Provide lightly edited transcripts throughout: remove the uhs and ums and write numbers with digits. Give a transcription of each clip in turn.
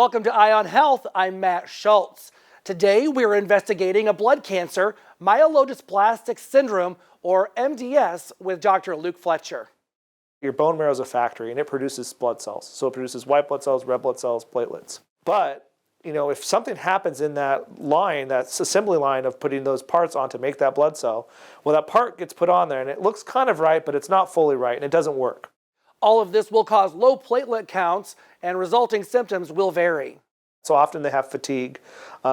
Welcome to Eye on Health. I'm Matt Schultz. Today we're investigating a blood cancer, myelodysplastic syndrome, or MDS, with Dr. Luke Fletcher. Your bone marrow is a factory and it produces blood cells. So it produces white blood cells, red blood cells, platelets. But if something happens in that line, that assembly line of putting those parts on to make that blood cell, well, that part gets put on there and it looks kind of right, but it's not fully right and it doesn't work. All of this will cause low platelet counts and resulting symptoms will vary. So often they have fatigue,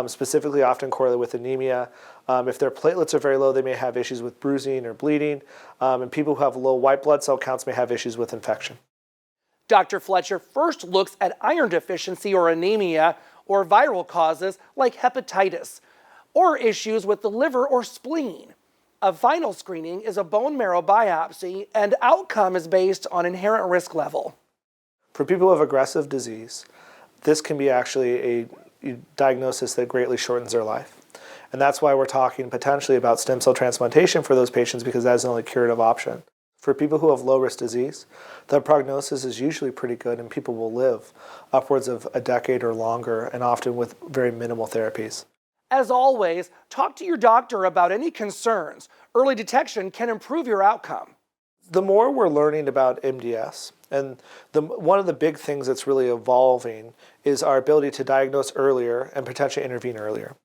specifically often correlated with anemia. If their platelets are very low, they may have issues with bruising or bleeding. And people who have low white blood cell counts may have issues with infection. Dr. Fletcher first looks at iron deficiency or anemia, or viral causes like hepatitis, or issues with the liver or spleen. A final screening is a bone marrow biopsy, and outcome is based on inherent risk level. For people who have aggressive disease, this can be actually a diagnosis that greatly shortens their life. And that's why we're talking potentially about stem cell transplantation for those patients, because that's the only curative option. For people who have low-risk disease, the prognosis is usually pretty good and people will live upwards of a decade or longer, and often with very minimal therapies. As always, talk to your doctor about any concerns. Early detection can improve your outcome. The more we're learning about MDS, and one of the big things that's really evolving is our ability to diagnose earlier and potentially intervene earlier.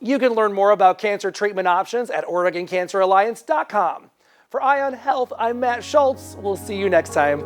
You can learn more about cancer treatment options at OregonCancerAlliance.com. For Eye on Health, I'm Matt Schultz. We'll see you next time.